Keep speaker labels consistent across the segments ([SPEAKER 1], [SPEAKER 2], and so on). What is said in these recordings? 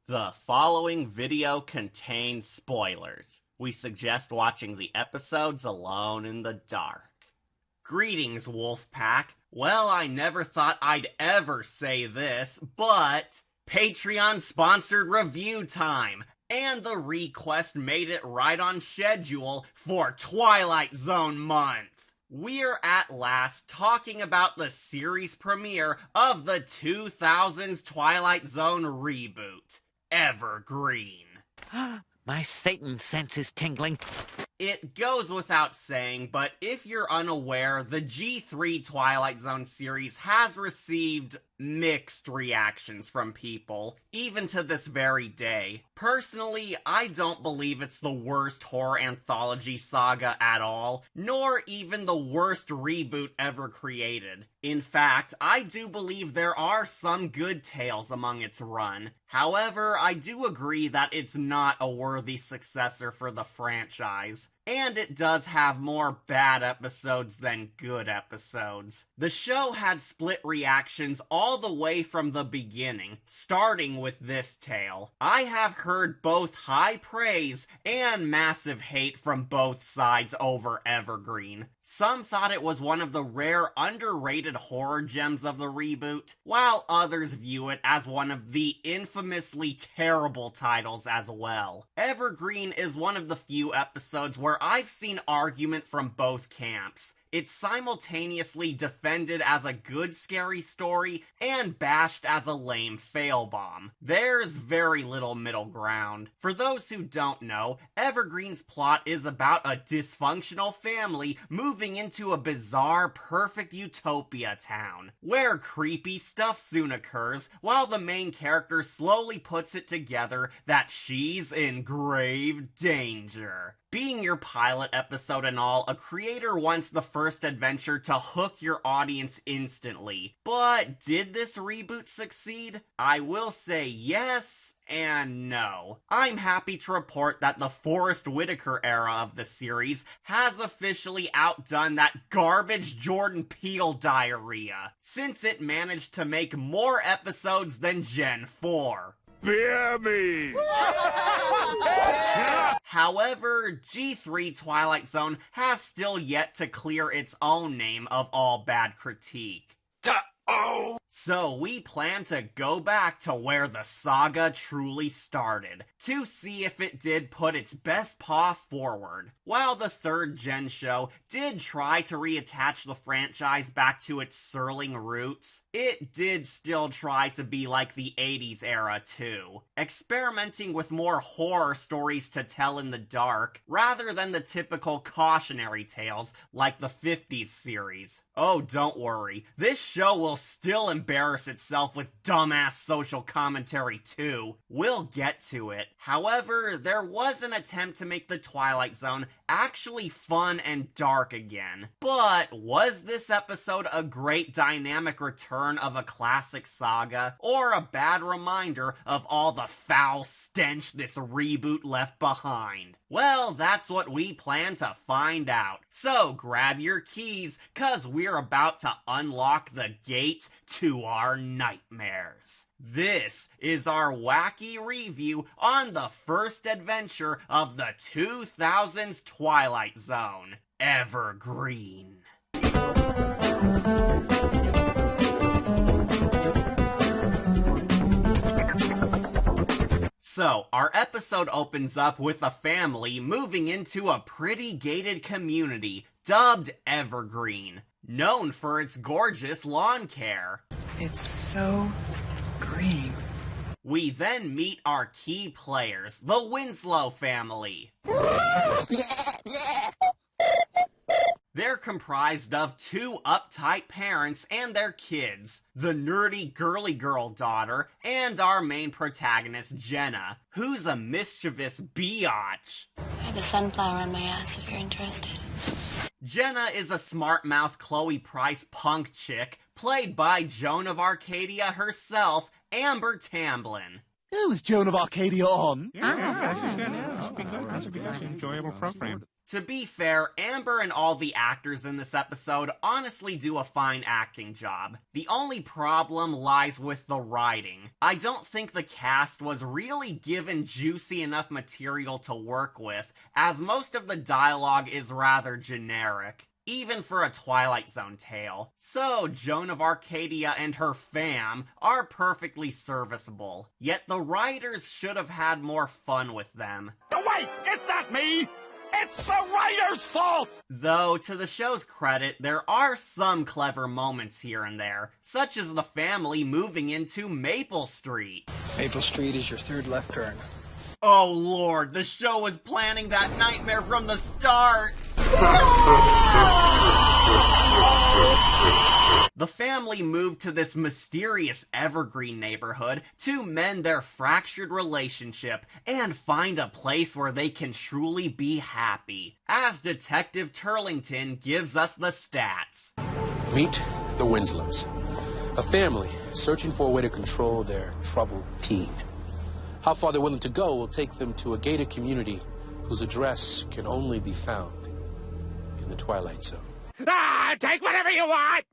[SPEAKER 1] The following video contains spoilers. We suggest watching the episodes alone in the dark. Greetings, Wolfpack. Well, I never thought I'd ever say this, but Patreon-sponsored review time! And the request made it right on schedule for Twilight Zone month! We're at last talking about the series premiere of the 2000s Twilight Zone reboot, Evergreen.
[SPEAKER 2] My Satan sense is tingling.
[SPEAKER 1] It goes without saying, but if you're unaware, the G3 Twilight Zone series has received mixed reactions from people, even to this very day. Personally, I don't believe it's the worst horror anthology saga at all, nor even the worst reboot ever created. In fact, I do believe there are some good tales among its run. However, I do agree that it's not a worthy successor for the franchise. And it does have more bad episodes than good episodes. The show had split reactions all the way from the beginning, starting with this tale. I have heard both high praise and massive hate from both sides over Evergreen. Some thought it was one of the rare underrated horror gems of the reboot, while others view it as one of the infamously terrible titles as well. Evergreen is one of the few episodes where I've seen argument from both camps. It's simultaneously defended as a good scary story and bashed as a lame fail bomb. There's very little middle ground. For those who don't know, Evergreen's plot is about a dysfunctional family moving into a bizarre, perfect utopia town, where creepy stuff soon occurs while the main character slowly puts it together that she's in grave danger. Being your pilot episode and all, a creator wants the first adventure to hook your audience instantly. But did this reboot succeed? I will say yes and no. I'm happy to report that the Forrest Whitaker era of the series has officially outdone that garbage Jordan Peele diarrhea, since it managed to make more episodes than Gen 4.
[SPEAKER 3] Fear me!
[SPEAKER 1] However, G3 Twilight Zone has still yet to clear its own name of all bad critique. So we plan to go back to where the saga truly started, to see if it did put its best paw forward. While the third gen show did try to reattach the franchise back to its Serling roots, it did still try to be like the 80s era too, experimenting with more horror stories to tell in the dark, rather than the typical cautionary tales like the 50s series. Oh, don't worry, this show will still embarrass itself with dumbass social commentary too. We'll get to it. However, there was an attempt to make the Twilight Zone actually fun and dark again. But was this episode a great dynamic return of a classic saga, or a bad reminder of all the foul stench this reboot left behind? Well, that's what we plan to find out. So grab your keys, cause we're about to unlock the gate to our nightmares. This is our wacky review on the first adventure of the 2000s Twilight Zone, Evergreen. So, our episode opens up with a family moving into a pretty gated community dubbed Evergreen, known for its gorgeous lawn care.
[SPEAKER 4] It's so green.
[SPEAKER 1] We then meet our key players, the Winslow family. They're comprised of two uptight parents and their kids, the nerdy girly girl daughter, and our main protagonist, Jenna, who's a mischievous biatch.
[SPEAKER 5] I have a sunflower on my ass if you're interested.
[SPEAKER 1] Jenna is a smart-mouth Chloe Price punk chick, played by Joan of Arcadia herself, Amber Tamblyn.
[SPEAKER 6] Who is Joan of Arcadia on?
[SPEAKER 3] That should be good. That should be an enjoyable program.
[SPEAKER 1] To be fair, Amber and all the actors in this episode honestly do a fine acting job. The only problem lies with the writing. I don't think the cast was really given juicy enough material to work with, as most of the dialogue is rather generic, even for a Twilight Zone tale. So, Joan of Arcadia and her fam are perfectly serviceable, yet the writers should have had more fun with them.
[SPEAKER 3] Oh, wait! It's not me! It's the writer's fault!
[SPEAKER 1] Though, to the show's credit, there are some clever moments here and there, such as the family moving into Maple Street.
[SPEAKER 4] Maple Street is your third left turn.
[SPEAKER 1] Oh lord, the show was planning that nightmare from the start! The family moved to this mysterious Evergreen neighborhood to mend their fractured relationship and find a place where they can truly be happy, as Detective Turlington gives us the stats.
[SPEAKER 6] Meet the Winslows, a family searching for a way to control their troubled teen. How far they're willing to go will take them to a gated community whose address can only be found in the Twilight Zone.
[SPEAKER 3] Take whatever you want!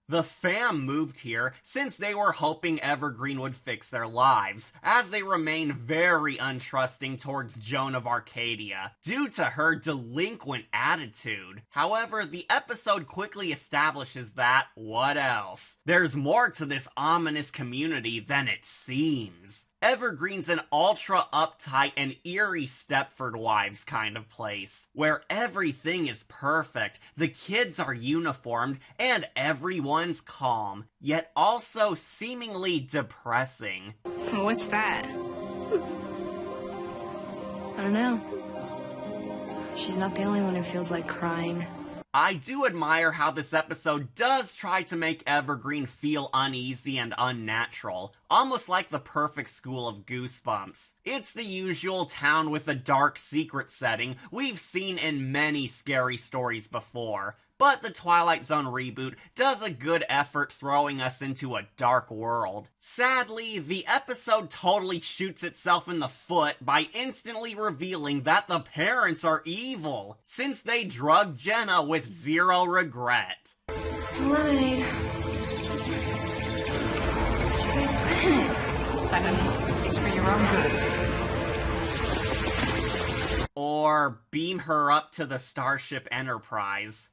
[SPEAKER 1] The fam moved here since they were hoping Evergreen would fix their lives, as they remain very untrusting towards Joan of Arcadia, due to her delinquent attitude. However, the episode quickly establishes that, what else? There's more to this ominous community than it seems. Evergreen's an ultra uptight and eerie Stepford Wives kind of place, where everything is perfect, the kids are uniformed, and everyone's calm, yet also seemingly depressing.
[SPEAKER 7] What's that? I don't know. She's not the only one who feels like crying.
[SPEAKER 1] I do admire how this episode does try to make Evergreen feel uneasy and unnatural, almost like the perfect school of Goosebumps. It's the usual town with a dark secret setting we've seen in many scary stories before, but the Twilight Zone reboot does a good effort throwing us into a dark world. Sadly, the episode totally shoots itself in the foot by instantly revealing that the parents are evil, since they drugged Jenna with zero regret.
[SPEAKER 7] Lemonade. She guys put in it. It's for your own good.
[SPEAKER 1] Or beam her up to the Starship Enterprise.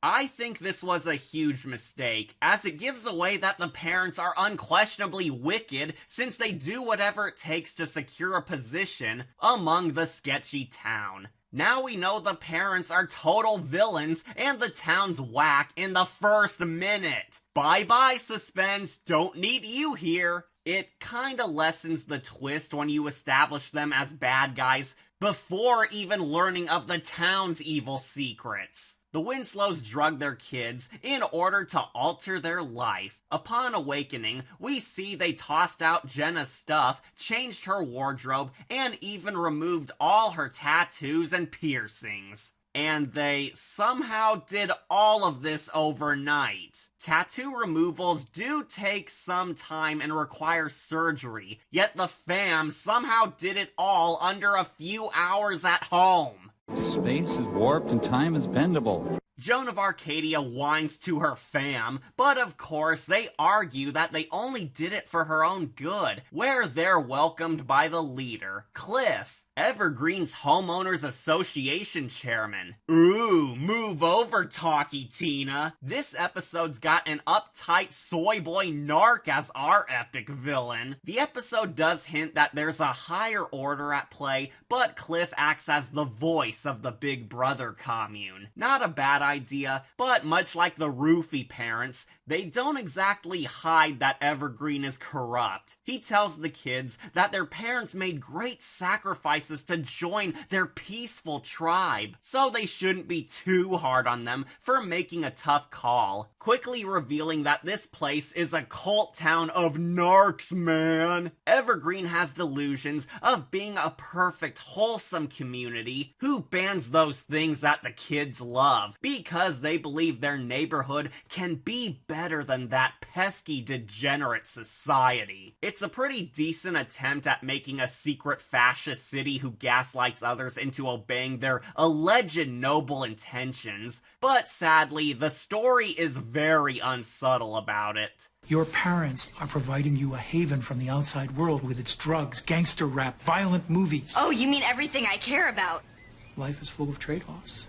[SPEAKER 1] I think this was a huge mistake, as it gives away that the parents are unquestionably wicked since they do whatever it takes to secure a position among the sketchy town. Now we know the parents are total villains and the town's whack in the first minute. Bye-bye, suspense, don't need you here. It kinda lessens the twist when you establish them as bad guys before even learning of the town's evil secrets. The Winslows drug their kids in order to alter their life. Upon awakening, we see they tossed out Jenna's stuff, changed her wardrobe, and even removed all her tattoos and piercings. And they somehow did all of this overnight. Tattoo removals do take some time and require surgery, yet the fam somehow did it all under a few hours at home.
[SPEAKER 8] Space is warped and time is bendable.
[SPEAKER 1] Joan of Arcadia whines to her fam, but of course they argue that they only did it for her own good, where they're welcomed by the leader, Cliff, Evergreen's Homeowners Association chairman. Ooh, move over, Talkie Tina. This episode's got an uptight soy boy narc as our epic villain. The episode does hint that there's a higher order at play, but Cliff acts as the voice of the Big Brother commune. Not a bad idea, but much like the Roofie parents, they don't exactly hide that Evergreen is corrupt. He tells the kids that their parents made great sacrifices to join their peaceful tribe, so they shouldn't be too hard on them for making a tough call, quickly revealing that this place is a cult town of narcs, man. Evergreen has delusions of being a perfect, wholesome community who bans those things that the kids love, because they believe their neighborhood can be better than that pesky degenerate society. It's a pretty decent attempt at making a secret fascist city who gaslights others into obeying their alleged noble intentions, but sadly, the story is very unsubtle about it.
[SPEAKER 4] Your parents are providing you a haven from the outside world with its drugs, gangster rap, violent movies.
[SPEAKER 7] Oh, you mean everything I care about?
[SPEAKER 4] Life is full of trade-offs.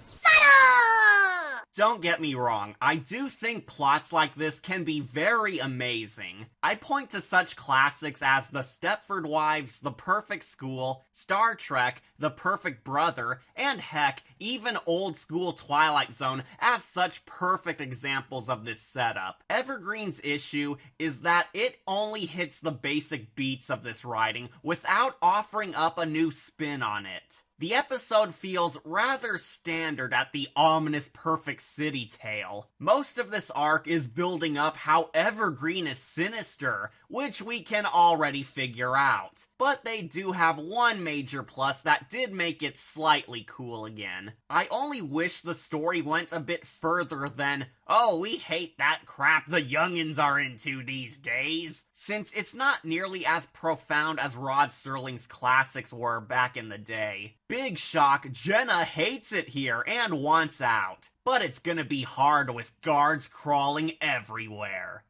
[SPEAKER 1] Don't get me wrong, I do think plots like this can be very amazing. I point to such classics as The Stepford Wives, The Perfect School, Star Trek, The Perfect Brother, and heck, even old school Twilight Zone as such perfect examples of this setup. Evergreen's issue is that it only hits the basic beats of this writing without offering up a new spin on it. The episode feels rather standard at the ominous Perfect City tale. Most of this arc is building up how Evergreen is sinister, which we can already figure out. But they do have one major plus that did make it slightly cool again. I only wish the story went a bit further than, oh, we hate that crap the youngins are into these days, since it's not nearly as profound as Rod Serling's classics were back in the day. Big shock, Jenna hates it here and wants out. But it's gonna be hard with guards crawling everywhere.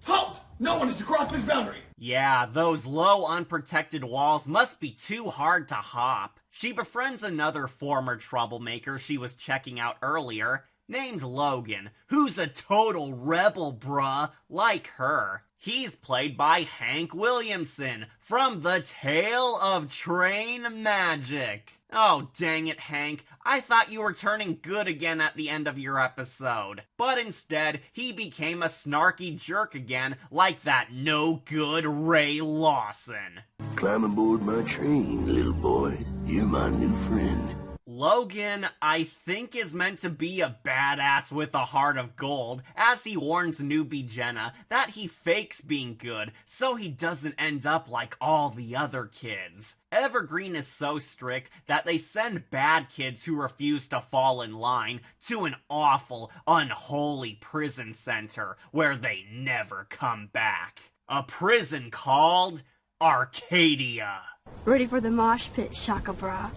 [SPEAKER 3] Halt! No one is to cross this boundary!
[SPEAKER 1] Yeah, those low, unprotected walls must be too hard to hop. She befriends another former troublemaker she was checking out earlier, named Logan, who's a total rebel bruh, like her. He's played by Hank Williamson from The Tale of Train Magic. Oh, dang it, Hank. I thought you were turning good again at the end of your episode. But instead, he became a snarky jerk again, like that no-good Ray Lawson.
[SPEAKER 9] Climb aboard my train, little boy. You're my new friend.
[SPEAKER 1] Logan, I think, is meant to be a badass with a heart of gold, as he warns newbie Jenna that he fakes being good so he doesn't end up like all the other kids. Evergreen is so strict that they send bad kids who refuse to fall in line to an awful, unholy prison center where they never come back. A prison called Arcadia.
[SPEAKER 10] Ready for the mosh pit, Shaka Bra.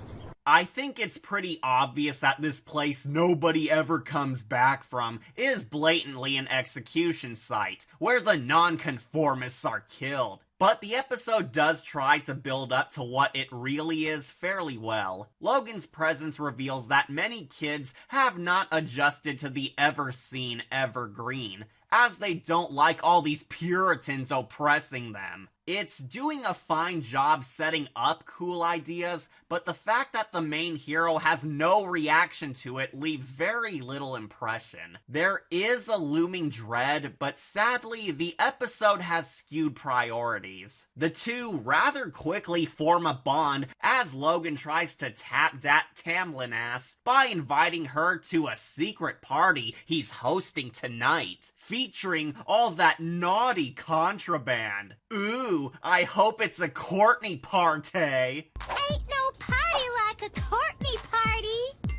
[SPEAKER 1] I think it's pretty obvious that this place nobody ever comes back from is blatantly an execution site, where the nonconformists are killed. But the episode does try to build up to what it really is fairly well. Logan's presence reveals that many kids have not adjusted to the ever-seen Evergreen, as they don't like all these Puritans oppressing them. It's doing a fine job setting up cool ideas, but the fact that the main hero has no reaction to it leaves very little impression. There is a looming dread, but sadly, the episode has skewed priorities. The two rather quickly form a bond as Logan tries to tap dat Tamlin ass by inviting her to a secret party he's hosting tonight, featuring all that naughty contraband. Ooh, I hope it's a Courtney party.
[SPEAKER 11] Ain't no party like a Courtney party.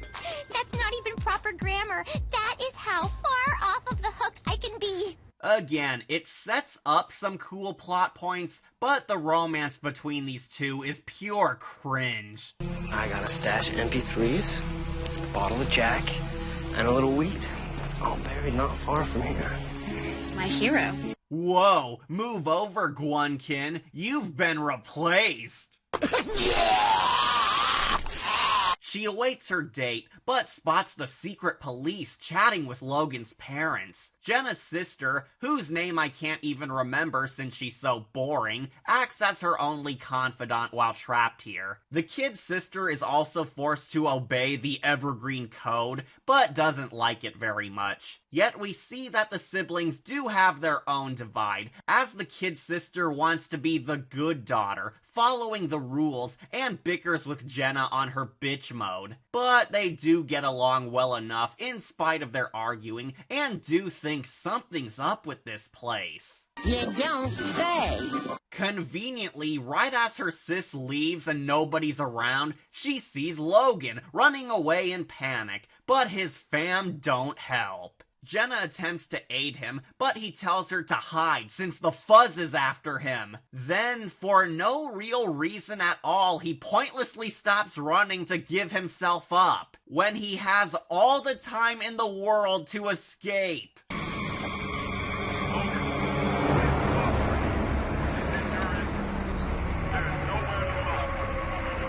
[SPEAKER 11] That's not even proper grammar. That is how far off of the hook I can be.
[SPEAKER 1] Again, it sets up some cool plot points, but the romance between these two is pure cringe.
[SPEAKER 12] I got a stash of MP3s, a bottle of Jack, and a little weed. All buried not far from here.
[SPEAKER 7] My hero.
[SPEAKER 1] Whoa, move over, Gwunkin. You've been replaced. She awaits her date, but spots the secret police chatting with Logan's parents. Jenna's sister, whose name I can't even remember since she's so boring, acts as her only confidant while trapped here. The kid's sister is also forced to obey the Evergreen Code, but doesn't like it very much. Yet we see that the siblings do have their own divide, as the kid's sister wants to be the good daughter, following the rules, and bickers with Jenna on her bitch mode. But they do get along well enough in spite of their arguing, and do think something's up with this place.
[SPEAKER 13] You don't say.
[SPEAKER 1] Conveniently, right as her sis leaves and nobody's around, she sees Logan running away in panic, but his fam don't help. Jenna attempts to aid him, but he tells her to hide since the fuzz is after him. Then, for no real reason at all, he pointlessly stops running to give himself up, when he has all the time in the world to escape.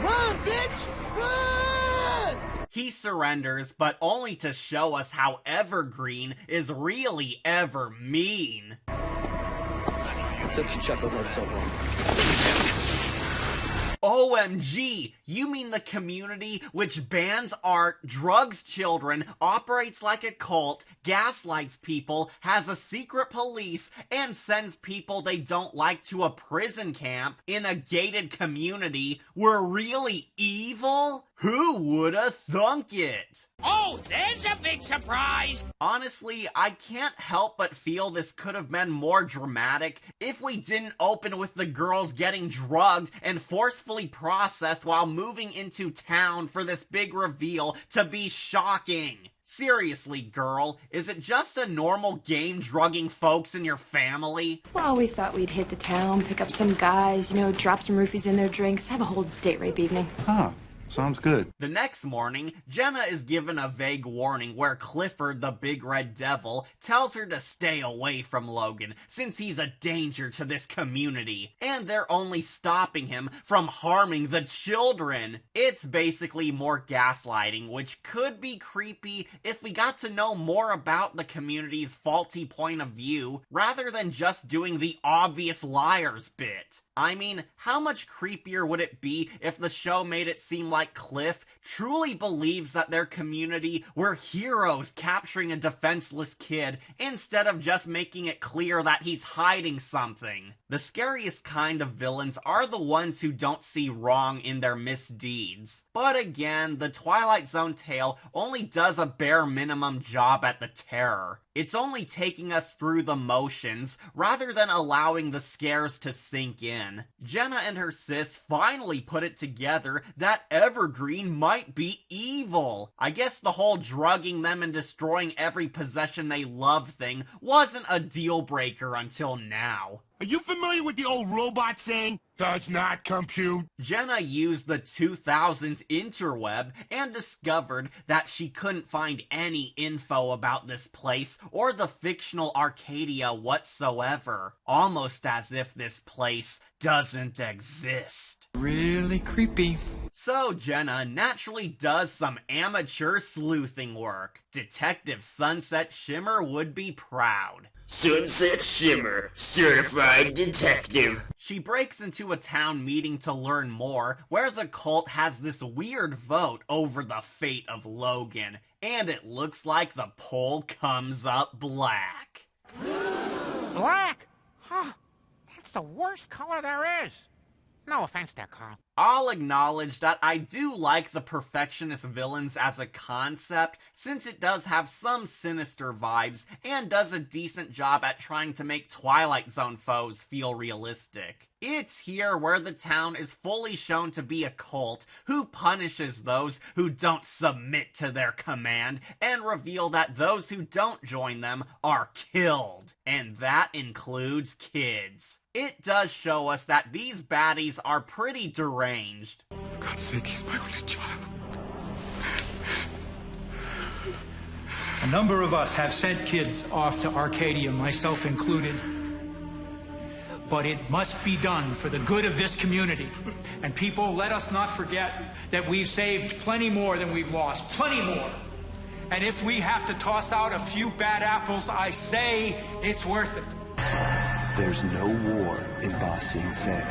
[SPEAKER 3] Run, bitch! Run!
[SPEAKER 1] He surrenders, but only to show us how Evergreen is really ever mean.
[SPEAKER 12] Took you chuckle that so long.
[SPEAKER 1] OMG! You mean the community which bans art, drugs children, operates like a cult, gaslights people, has a secret police, and sends people they don't like to a prison camp in a gated community were really evil? Who woulda thunk it?
[SPEAKER 3] Oh, there's a big surprise!
[SPEAKER 1] Honestly, I can't help but feel this could have been more dramatic if we didn't open with the girls getting drugged and forcefully processed while moving into town for this big reveal to be shocking. Seriously, girl, is it just a normal game drugging folks in your family?
[SPEAKER 7] Well, we thought we'd hit the town, pick up some guys, drop some roofies in their drinks, have a whole date rape evening.
[SPEAKER 14] Huh. Sounds good.
[SPEAKER 1] The next morning, Jenna is given a vague warning where Clifford, the big red devil, tells her to stay away from Logan since he's a danger to this community, and they're only stopping him from harming the children. It's basically more gaslighting, which could be creepy if we got to know more about the community's faulty point of view, rather than just doing the obvious liars bit. I mean, how much creepier would it be if the show made it seem like Cliff truly believes that their community were heroes capturing a defenseless kid, instead of just making it clear that he's hiding something? The scariest kind of villains are the ones who don't see wrong in their misdeeds. But again, the Twilight Zone tale only does a bare minimum job at the terror. It's only taking us through the motions, rather than allowing the scares to sink in. Jenna and her sis finally put it together that Evergreen might be evil. I guess the whole drugging them and destroying every possession they love thing wasn't a deal breaker until now.
[SPEAKER 3] Are you familiar with the old robot saying, does not compute?
[SPEAKER 1] Jenna used the 2000s interweb and discovered that she couldn't find any info about this place or the fictional Arcadia whatsoever. Almost as if this place doesn't exist.
[SPEAKER 4] Really creepy.
[SPEAKER 1] So Jenna naturally does some amateur sleuthing work. Detective Sunset Shimmer would be proud.
[SPEAKER 9] Sunset Shimmer, certified detective.
[SPEAKER 1] She breaks into a town meeting to learn more, where the cult has this weird vote over the fate of Logan, and it looks like the poll comes up black.
[SPEAKER 2] Black? Huh. That's the worst color there is. No offense there, Carl.
[SPEAKER 1] I'll acknowledge that I do like the perfectionist villains as a concept, since it does have some sinister vibes, and does a decent job at trying to make Twilight Zone foes feel realistic. It's here where the town is fully shown to be a cult who punishes those who don't submit to their command, and reveal that those who don't join them are killed. And that includes kids. It does show us that these baddies are pretty deranged.
[SPEAKER 14] For God's sake, he's my only child.
[SPEAKER 4] A number of us have sent kids off to Arcadia, myself included. But it must be done for the good of this community. And people, let us not forget that we've saved plenty more than we've lost. Plenty more. And if we have to toss out a few bad apples, I say it's worth it.
[SPEAKER 9] There's no war in Ba Sing Se.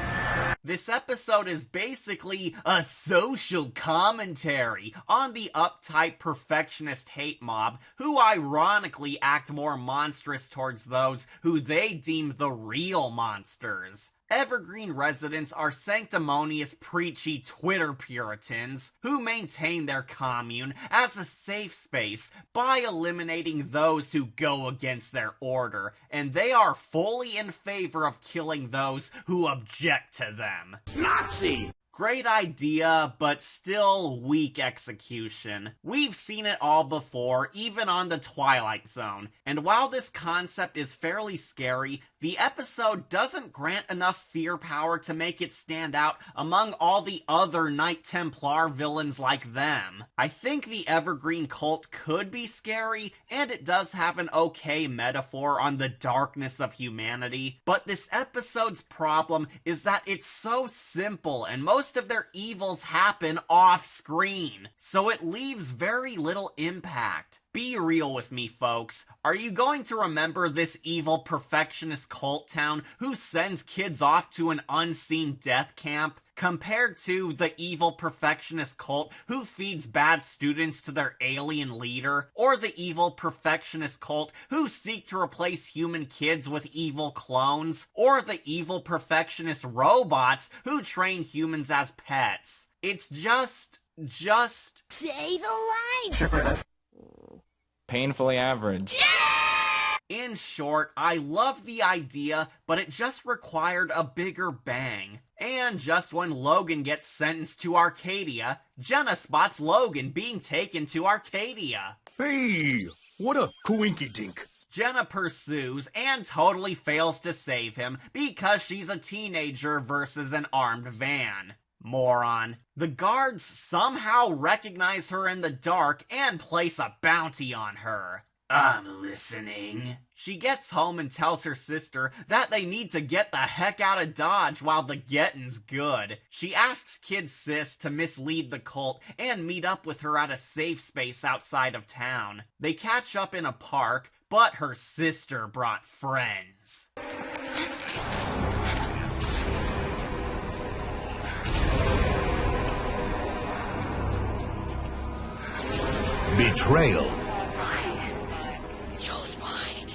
[SPEAKER 1] This episode is basically a social commentary on the uptight perfectionist hate mob who ironically act more monstrous towards those who they deem the real monsters. Evergreen residents are sanctimonious, preachy Twitter Puritans who maintain their commune as a safe space by eliminating those who go against their order, and they are fully in favor of killing those who object to them.
[SPEAKER 3] Nazi!
[SPEAKER 1] Great idea, but still weak execution. We've seen it all before, even on the Twilight Zone, and while this concept is fairly scary, the episode doesn't grant enough fear power to make it stand out among all the other Knight Templar villains like them. I think the Evergreen cult could be scary, and it does have an okay metaphor on the darkness of humanity, but this episode's problem is that it's so simple, and most of their evils happen off-screen, so it leaves very little impact. Be real with me, folks. Are you going to remember this evil perfectionist cult town who sends kids off to an unseen death camp, compared to the evil perfectionist cult who feeds bad students to their alien leader, or the evil perfectionist cult who seek to replace human kids with evil clones, or the evil perfectionist robots who train humans as pets? It's just...
[SPEAKER 11] Say the line!
[SPEAKER 15] Painfully average.
[SPEAKER 1] In short, I love the idea, but it just required a bigger bang. And just when Logan gets sentenced to Arcadia, Jenna spots Logan being taken to Arcadia.
[SPEAKER 3] Hey, what a coinky-dink.
[SPEAKER 1] Jenna pursues and totally fails to save him because she's a teenager versus an armed van. Moron. The guards somehow recognize her in the dark and place a bounty on her. I'm listening. She gets home and tells her sister that they need to get the heck out of Dodge while the getting's good. She asks Kid Sis to mislead the cult and meet up with her at a safe space outside of town. They catch up in a park, but her sister brought friends.
[SPEAKER 9] Betrayal.
[SPEAKER 10] Jules, why?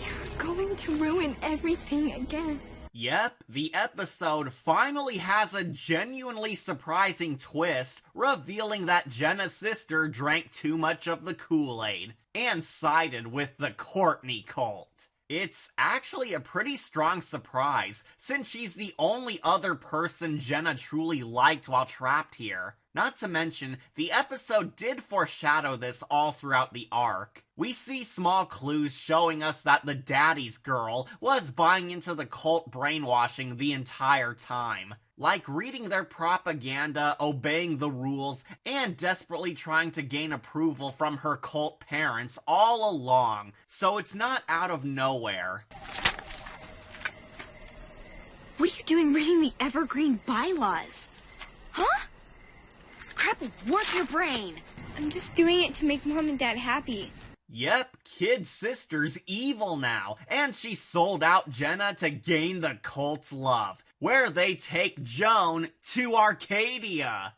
[SPEAKER 10] You're going to ruin everything again.
[SPEAKER 1] Yep, the episode finally has a genuinely surprising twist, revealing that Jenna's sister drank too much of the Kool-Aid and sided with the Courtney cult. It's actually a pretty strong surprise, since she's the only other person Jenna truly liked while trapped here. Not to mention, the episode did foreshadow this all throughout the arc. We see small clues showing us that the daddy's girl was buying into the cult brainwashing the entire time. Like reading their propaganda, obeying the rules, and desperately trying to gain approval from her cult parents all along, so it's not out of nowhere.
[SPEAKER 7] What are you doing reading the Evergreen bylaws? Huh? This crap will warp your brain.
[SPEAKER 10] I'm just doing it to make Mom and Dad happy.
[SPEAKER 1] Yep, Kid Sister's evil now, and she sold out Jenna to gain the cult's love, where they take Joan to Arcadia.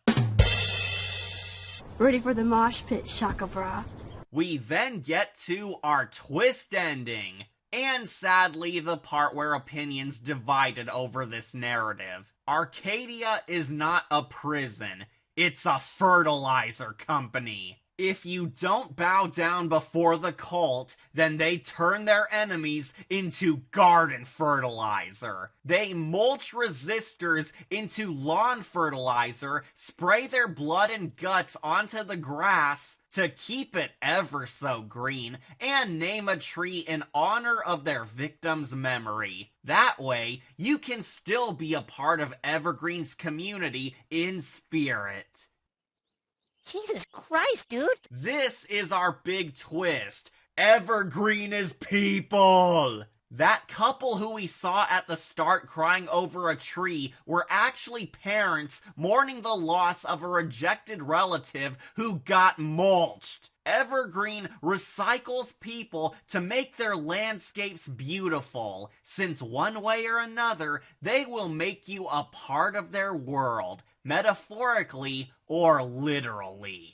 [SPEAKER 10] Ready for the mosh pit, Schaffrillas.
[SPEAKER 1] We then get to our twist ending, and sadly the part where opinions divided over this narrative. Arcadia is not a prison, it's a fertilizer company. If you don't bow down before the cult, then they turn their enemies into garden fertilizer. They mulch resistors into lawn fertilizer, spray their blood and guts onto the grass to keep it ever so green, and name a tree in honor of their victim's memory. That way, you can still be a part of Evergreen's community in spirit.
[SPEAKER 13] Jesus Christ, dude!
[SPEAKER 1] This is our big twist. Evergreen is people! That couple who we saw at the start crying over a tree were actually parents mourning the loss of a rejected relative who got mulched. Evergreen recycles people to make their landscapes beautiful, since one way or another, they will make you a part of their world, metaphorically or literally.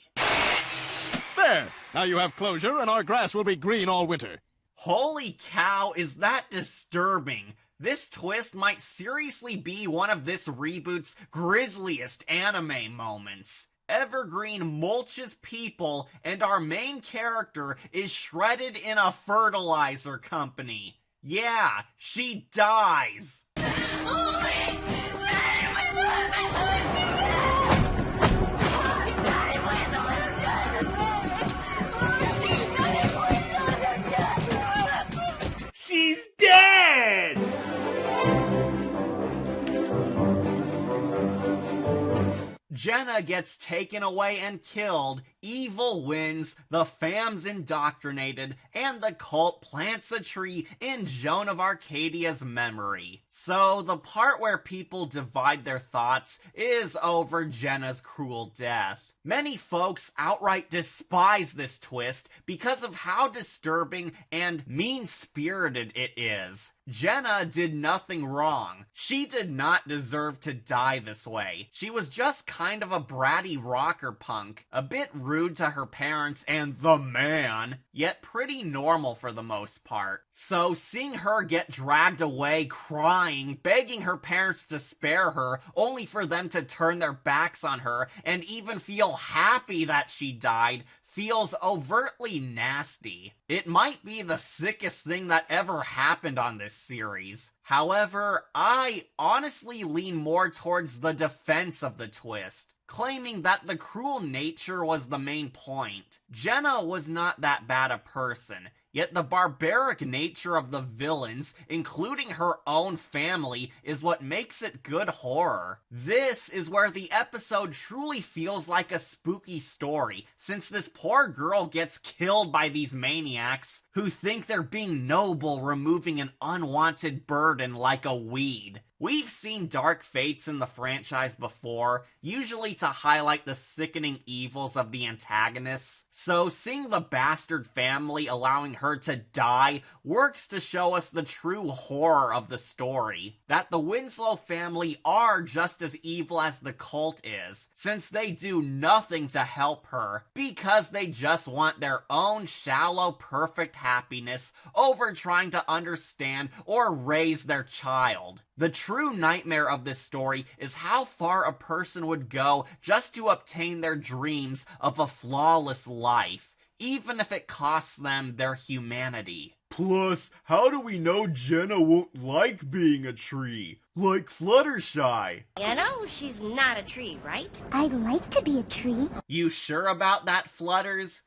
[SPEAKER 3] There! Now you have closure, and our grass will be green all winter.
[SPEAKER 1] Holy cow, is that disturbing? This twist might seriously be one of this reboot's grisliest anime moments. Evergreen mulches people, and our main character is shredded in a fertilizer company. Yeah, she dies. She's dead! Jenna gets taken away and killed, evil wins, the fam's indoctrinated, and the cult plants a tree in Joan of Arcadia's memory. So the part where people divide their thoughts is over Jenna's cruel death. Many folks outright despise this twist because of how disturbing and mean-spirited it is. Jenna did nothing wrong. She did not deserve to die this way. She was just kind of a bratty rocker punk, a bit rude to her parents and the man, yet pretty normal for the most part. So seeing her get dragged away crying, begging her parents to spare her, only for them to turn their backs on her and even feel happy that she died, feels overtly nasty. It might be the sickest thing that ever happened on this series. However, I honestly lean more towards the defense of the twist, claiming that the cruel nature was the main point. Jenna was not that bad a person, yet the barbaric nature of the villains, including her own family, is what makes it good horror. This is where the episode truly feels like a spooky story, since this poor girl gets killed by these maniacs who think they're being noble, removing an unwanted burden like a weed. We've seen dark fates in the franchise before, usually to highlight the sickening evils of the antagonists, so seeing the bastard family allowing her to die works to show us the true horror of the story. That the Winslow family are just as evil as the cult is, since they do nothing to help her, because they just want their own shallow, perfect happiness over trying to understand or raise their child. The true nightmare of this story is how far a person would go just to obtain their dreams of a flawless life, even if it costs them their humanity. Plus, how do we know Jenna won't like being a tree? Like Fluttershy.
[SPEAKER 13] You know, she's not a tree, right?
[SPEAKER 11] I'd like to be a tree.
[SPEAKER 1] You sure about that, Flutters?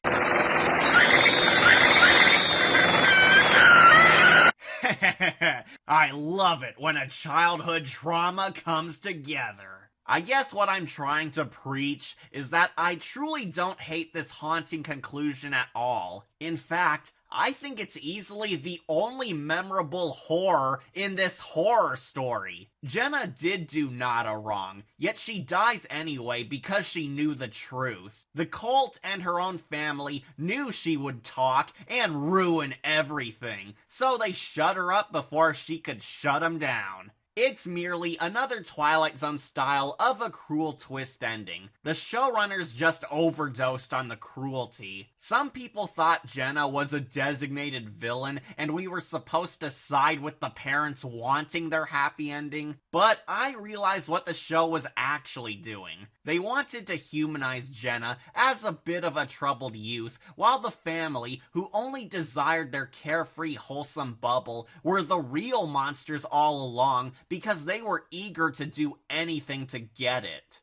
[SPEAKER 1] I love it when a childhood trauma comes together. I guess what I'm trying to preach is that I truly don't hate this haunting conclusion at all. In fact, I think it's easily the only memorable horror in this horror story. Jenna did do Nada wrong, yet she dies anyway because she knew the truth. The cult and her own family knew she would talk and ruin everything, so they shut her up before she could shut them down. It's merely another Twilight Zone style of a cruel twist ending. The showrunners just overdosed on the cruelty. Some people thought Jenna was a designated villain and we were supposed to side with the parents wanting their happy ending, but I realized what the show was actually doing. They wanted to humanize Jenna as a bit of a troubled youth, while the family, who only desired their carefree, wholesome bubble, were the real monsters all along, because they were eager to do anything to get it.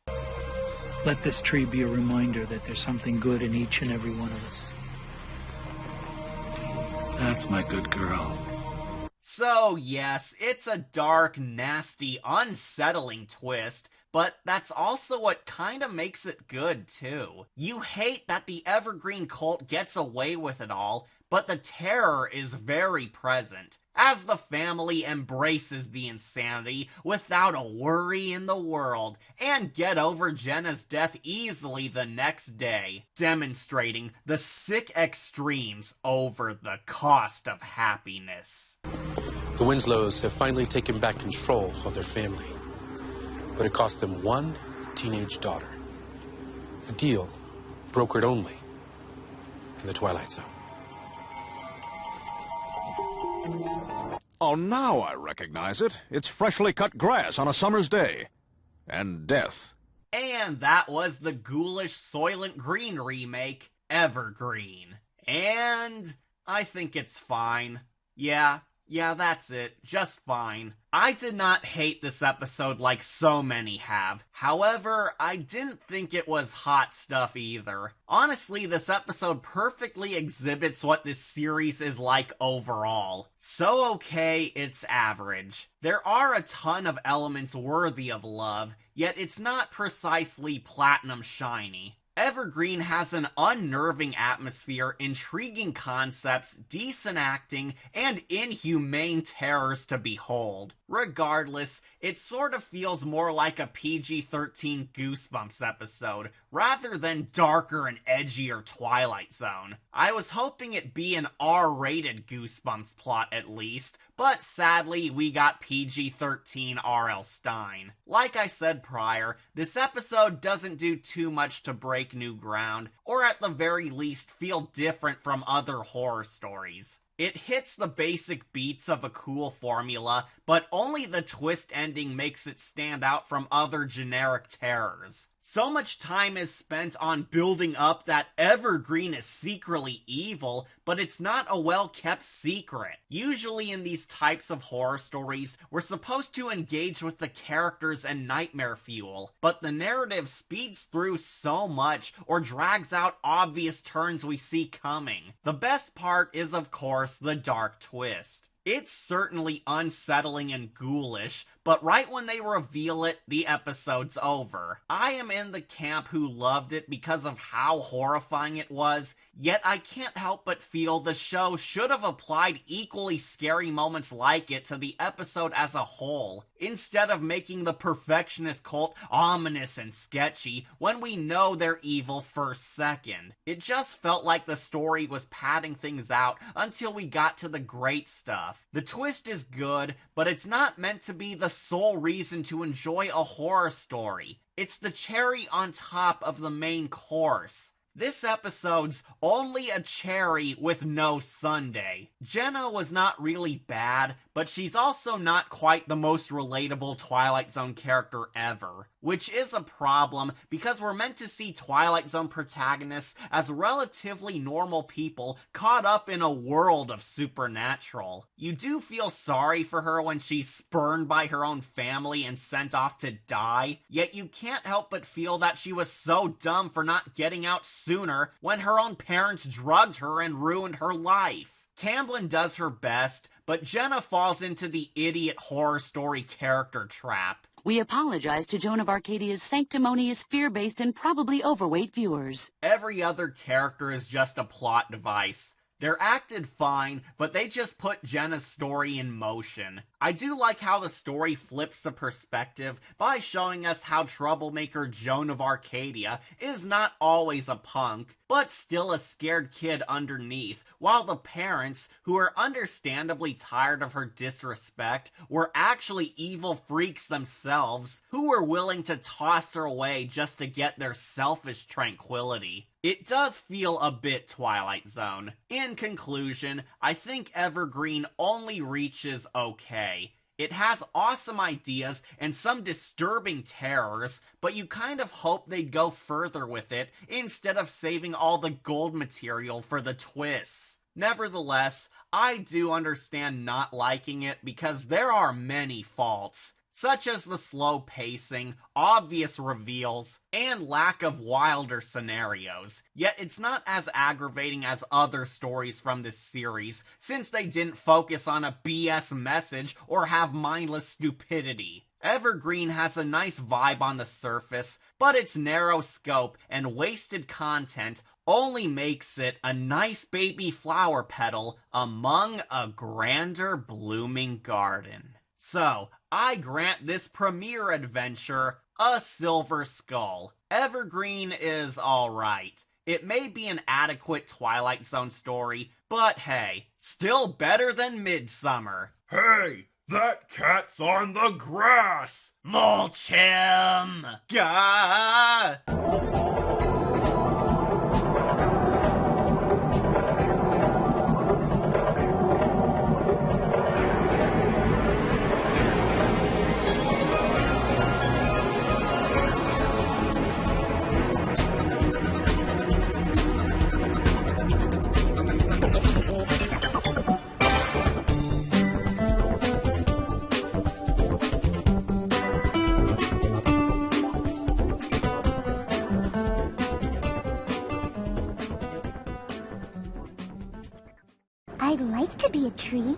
[SPEAKER 4] Let this tree be a reminder that there's something good in each and every one of us.
[SPEAKER 14] That's my good girl.
[SPEAKER 1] So yes, it's a dark, nasty, unsettling twist, but that's also what kinda makes it good too. You hate that the Evergreen cult gets away with it all, but the terror is very present, as the family embraces the insanity without a worry in the world, and get over Jenna's death easily the next day, demonstrating the sick extremes over the cost of happiness.
[SPEAKER 6] The Winslows have finally taken back control of their family, but it cost them one teenage daughter. A deal brokered only in the Twilight Zone.
[SPEAKER 3] Oh, now I recognize it. It's freshly cut grass on a summer's day. And death.
[SPEAKER 1] And that was the ghoulish Soylent Green remake, Evergreen. And I think it's fine. Yeah, that's it. Just fine. I did not hate this episode like so many have. However, I didn't think it was hot stuff either. Honestly, this episode perfectly exhibits what this series is like overall. So okay, it's average. There are a ton of elements worthy of love, yet it's not precisely platinum shiny. Evergreen has an unnerving atmosphere, intriguing concepts, decent acting, and inhumane terrors to behold. Regardless, it sort of feels more like a PG-13 Goosebumps episode, rather than darker and edgier Twilight Zone. I was hoping it'd be an R-rated Goosebumps plot at least, but sadly we got PG-13 R.L. Stine. Like I said prior, this episode doesn't do too much to break new ground, or at the very least feel different from other horror stories. It hits the basic beats of a cool formula, but only the twist ending makes it stand out from other generic terrors. So much time is spent on building up that Evergreen is secretly evil, but it's not a well-kept secret. Usually in these types of horror stories, we're supposed to engage with the characters and nightmare fuel, but the narrative speeds through so much or drags out obvious turns we see coming. The best part is, of course, the dark twist. It's certainly unsettling and ghoulish, but right when they reveal it, the episode's over. I am in the camp who loved it because of how horrifying it was, yet I can't help but feel the show should have applied equally scary moments like it to the episode as a whole, instead of making the perfectionist cult ominous and sketchy when we know they're evil first second. It just felt like the story was padding things out until we got to the great stuff. The twist is good, but it's not meant to be the sole reason to enjoy a horror story. It's the cherry on top of the main course. This episode's only a cherry with no sundae. Jenna was not really bad, but she's also not quite the most relatable Twilight Zone character ever, which is a problem because we're meant to see Twilight Zone protagonists as relatively normal people caught up in a world of supernatural. You do feel sorry for her when she's spurned by her own family and sent off to die, yet you can't help but feel that she was so dumb for not getting out sooner when her own parents drugged her and ruined her life. Tamblyn does her best, but Jenna falls into the idiot horror story character trap.
[SPEAKER 16] We apologize to Joan of Arcadia's sanctimonious, fear-based, and probably overweight viewers.
[SPEAKER 1] Every other character is just a plot device. They're acted fine, but they just put Jenna's story in motion. I do like how the story flips the perspective by showing us how troublemaker Joan of Arcadia is not always a punk, but still a scared kid underneath, while the parents, who are understandably tired of her disrespect, were actually evil freaks themselves, who were willing to toss her away just to get their selfish tranquility. It does feel a bit Twilight Zone. In conclusion, I think Evergreen only reaches okay. It has awesome ideas and some disturbing terrors, but you kind of hope they'd go further with it instead of saving all the gold material for the twists. Nevertheless, I do understand not liking it because there are many faults, such as the slow pacing, obvious reveals, and lack of wilder scenarios. Yet it's not as aggravating as other stories from this series, since they didn't focus on a BS message or have mindless stupidity. Evergreen has a nice vibe on the surface, but its narrow scope and wasted content only makes it a nice baby flower petal among a grander blooming garden. So, I grant this premiere adventure a silver skull. Evergreen is alright. It may be an adequate Twilight Zone story, but hey, still better than Midsummer.
[SPEAKER 3] Hey, that cat's on the grass!
[SPEAKER 1] Mulch him! Gah!
[SPEAKER 11] tree?